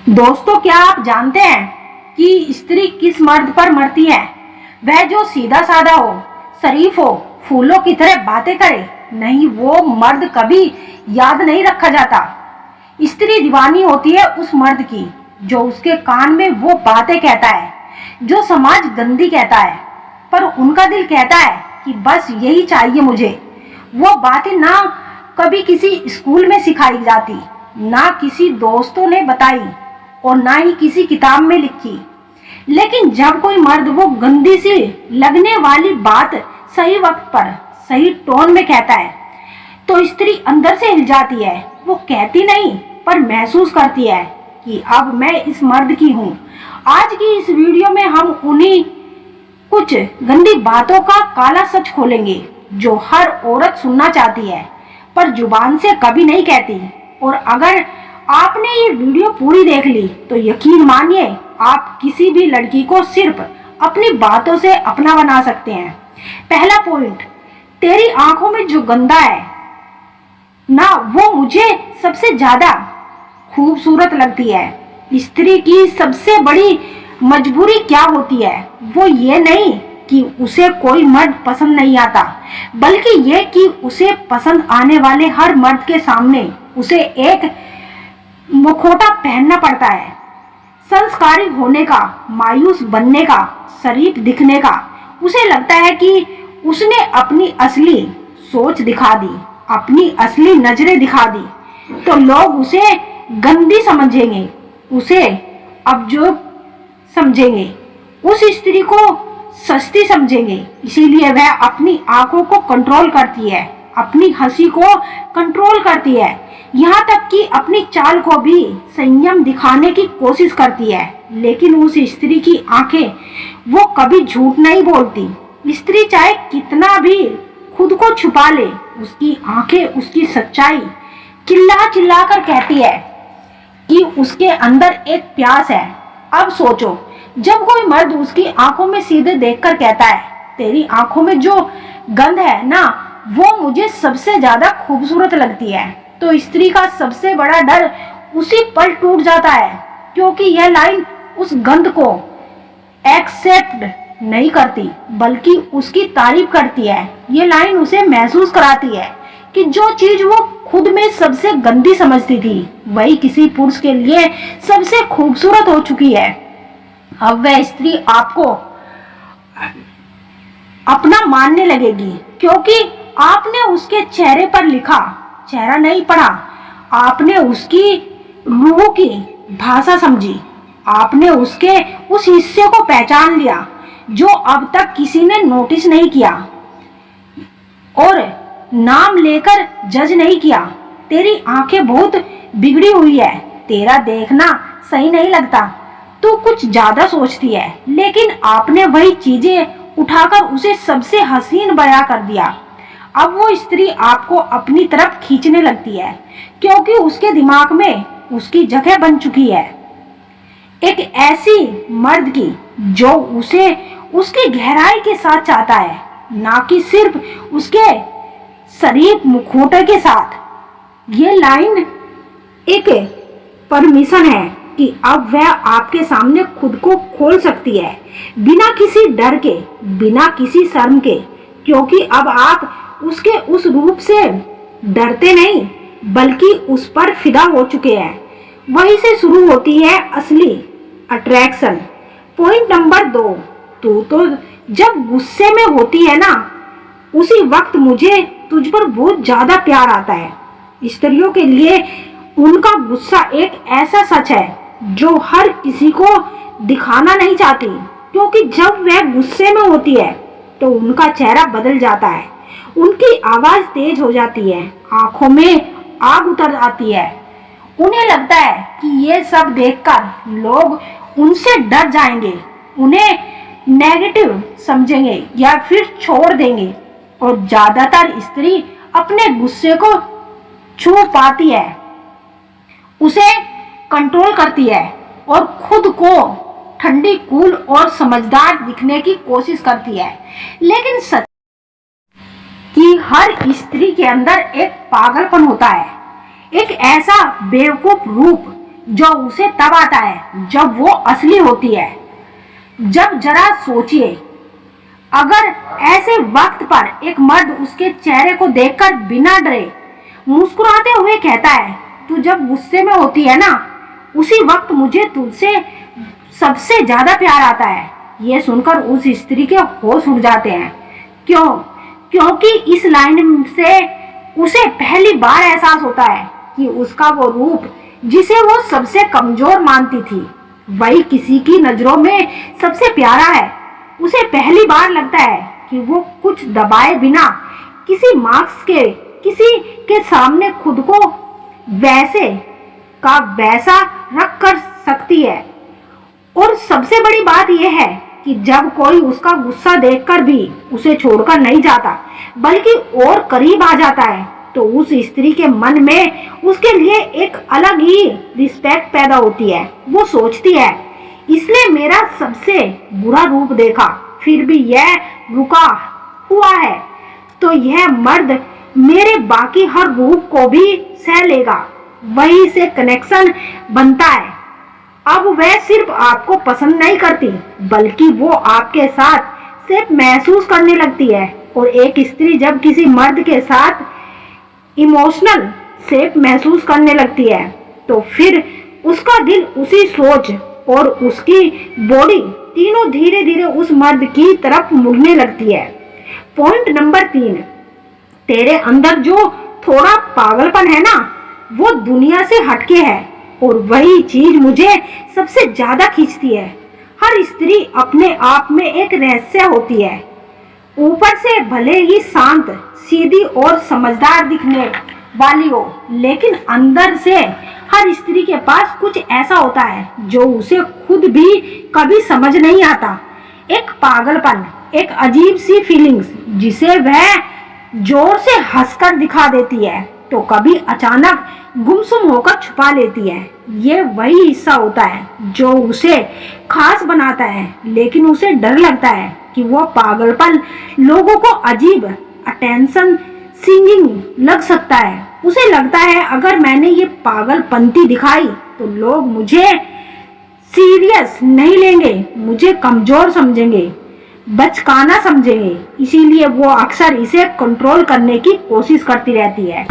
दोस्तों, क्या आप जानते हैं कि स्त्री किस मर्द पर मरती है? वह जो सीधा साधा हो, शरीफ हो, फूलों की तरह बातें करे। नहीं, वो मर्द कभी याद नहीं रखा जाता। स्त्री दीवानी होती है उस मर्द की जो उसके कान में वो बातें कहता है जो समाज गंदी कहता है, पर उनका दिल कहता है कि बस यही चाहिए मुझे। वो बातें ना कभी किसी स्कूल में सिखाई जाती, ना किसी दोस्तों ने बताई और ना ही किसी किताब में लिखी। लेकिन जब कोई मर्द वो गंदी सी लगने वाली बात सही वक्त पर सही टोन में कहता है तो स्त्री अंदर से हिल जाती है। वो कहती नहीं पर महसूस करती है कि अब मैं इस मर्द की हूँ। आज की इस वीडियो में हम उन्हीं कुछ गंदी बातों का काला सच खोलेंगे जो हर औरत सुनना चाहती है पर जुबान से कभी नहीं कहती। और अगर आपने ये वीडियो पूरी देख ली तो यकीन मानिए आप किसी भी लड़की को सिर्फ अपनी बातों से अपना बना सकते हैं। पहला पॉइंट, तेरी आंखों में जो गंदा है ना, वो मुझे सबसे ज्यादा खूबसूरत लगती है। स्त्री की सबसे बड़ी मजबूरी क्या होती है? वो ये नहीं कि उसे कोई मर्द पसंद नहीं आता, बल्कि ये कि उसे पसंद आने वाले हर मर्द के सामने उसे एक मुखौटा पहनना पड़ता है। संस्कारी होने का, मायूस बनने का, शरीफ दिखने का। उसे लगता है कि उसने अपनी असली सोच दिखा दी, अपनी असली नजरें दिखा दी तो लोग उसे गंदी समझेंगे, उसे अबजोर समझेंगे, उस स्त्री को सस्ती समझेंगे। इसीलिए वह अपनी आंखों को कंट्रोल करती है, अपनी हंसी को कंट्रोल करती है, यहाँ तक कि अपनी चाल को भी संयम दिखाने की कोशिश करती है। लेकिन उस स्त्री की आंखें वो कभी झूठ नहीं बोलती। स्त्री चाहे कितना भी खुद को छुपा ले, उसकी आंखें उसकी सच्चाई चिल्ला चिल्ला कर कहती है कि उसके अंदर एक प्यास है। अब सोचो, जब कोई मर्द उसकी आंखों में सीधे देखकर कहता है तेरी आंखों में जो गंध है ना, वो मुझे सबसे ज्यादा खूबसूरत लगती है, तो स्त्री का सबसे बड़ा डर उसी पल टूट जाता है, क्योंकि यह लाइन उस गंध को एक्सेप्ट नहीं करती बल्कि उसकी तारीफ करती है। ये लाइन उसे महसूस कराती है कि जो चीज वो खुद में सबसे गंदी समझती थी वही किसी पुरुष के लिए सबसे खूबसूरत हो चुकी है। अब वह स्त्री आपको अपना मानने लगेगी क्योंकि आपने उसके चेहरे पर लिखा चेहरा नहीं पढ़ा, आपने उसकी रूह की भाषा समझी, आपने उसके उस हिस्से को पहचान लिया जो अब तक किसी ने नोटिस नहीं किया और नाम लेकर जज नहीं किया। तेरी आंखें बहुत बिगड़ी हुई है, तेरा देखना सही नहीं लगता, तू कुछ ज्यादा सोचती है। लेकिन आपने वही चीजें उठाकर उसे सबसे हसीन बयां कर दिया। अब वो स्त्री आपको अपनी तरफ खींचने लगती है क्योंकि उसके दिमाग में उसकी जगह बन चुकी है, एक ऐसी मर्द की जो उसे उसकी गहराई के साथ चाहता है, ना कि सिर्फ उसके शरीफ मुखौटे के साथ। ये लाइन एक परमिशन है कि अब वह आपके सामने खुद को खोल सकती है बिना किसी डर के, बिना किसी शर्म के, क्योंकि अब आप उसके उस रूप से डरते नहीं बल्कि उस पर फिदा हो चुके हैं। वहीं से शुरू होती है असली अट्रैक्शन। पॉइंट नंबर 2, तू तो जब गुस्से में होती है ना, उसी वक्त मुझे तुझ पर बहुत ज्यादा प्यार आता है। स्त्रियों के लिए उनका गुस्सा एक ऐसा सच है जो हर किसी को दिखाना नहीं चाहती, क्योंकि जब वह गुस्से में होती है तो उनका चेहरा बदल जाता है, उनकी आवाज तेज हो जाती है, आंखों में आग उतर आती है। उन्हें लगता है कि ये सब देखकर लोग उनसे डर जाएंगे, उन्हें नेगेटिव समझेंगे या फिर छोड़ देंगे। और ज्यादातर स्त्री अपने गुस्से को छुपा पाती है, उसे कंट्रोल करती है और खुद को ठंडी, कूल और समझदार दिखने की कोशिश करती है। लेकिन सच कि हर स्त्री के अंदर एक पागलपन होता है, एक ऐसा बेवकूफ रूप जो उसे तब आता है जब वो असली होती है। जब जरा सोचिए, अगर ऐसे वक्त पर एक मर्द उसके चेहरे को देखकर बिना डरे मुस्कुराते हुए कहता है, तू जब गुस्से में होती है ना, उसी वक्त मुझे तुझसे सबसे ज्यादा प्यार आता है। ये सुनकर उस स्त्री के होश उड़ जाते हैं। क्यों? क्योंकि इस लाइन से उसे पहली बार एहसास होता है कि उसका वो रूप जिसे वो सबसे कमजोर मानती थी, वही किसी की नजरों में सबसे प्यारा है। उसे पहली बार लगता है कि वो कुछ दबाए बिना किसी मार्क्स के किसी के सामने खुद को वैसे का वैसा रख कर सकती है। और सबसे बड़ी बात यह है कि जब कोई उसका गुस्सा देखकर भी उसे छोड़कर नहीं जाता बल्कि और करीब आ जाता है, तो उस स्त्री के मन में उसके लिए एक अलग ही रिस्पेक्ट पैदा होती है। वो सोचती है, इसलिए मेरा सबसे बुरा रूप देखा फिर भी यह रुका हुआ है, तो यह मर्द मेरे बाकी हर रूप को भी सह लेगा। वहीं से कनेक्शन बनता है। अब वह सिर्फ आपको पसंद नहीं करती बल्कि वो आपके साथ सिर्फ महसूस करने लगती है। और एक स्त्री जब किसी मर्द के साथ इमोशनल सेफ महसूस करने लगती है, तो फिर उसका दिल, उसी सोच और उसकी बॉडी तीनों धीरे धीरे उस मर्द की तरफ मुड़ने लगती है। पॉइंट नंबर 3, तेरे अंदर जो थोड़ा पागलपन है ना, वो दुनिया से हटके है और वही चीज मुझे सबसे ज्यादा खींचती है। हर स्त्री अपने आप में एक रहस्य होती है। ऊपर से भले ही शांत, सीधी और समझदार दिखने वाली हो, लेकिन अंदर से हर स्त्री के पास कुछ ऐसा होता है जो उसे खुद भी कभी समझ नहीं आता। एक पागलपन, एक अजीब सी फीलिंग्स जिसे वह जोर से हंसकर दिखा देती है तो कभी अचानक गुमसुम होकर छुपा लेती है। ये वही हिस्सा होता है जो उसे खास बनाता है, लेकिन उसे डर लगता है कि वो पागलपन लोगों को अजीब, अटेंशन सीकिंग लग सकता है। उसे लगता है अगर मैंने ये पागलपंती दिखाई तो लोग मुझे सीरियस नहीं लेंगे, मुझे कमजोर समझेंगे, बचकाना समझेंगे। इसीलिए वो अक्सर इसे कंट्रोल करने की कोशिश करती रहती है।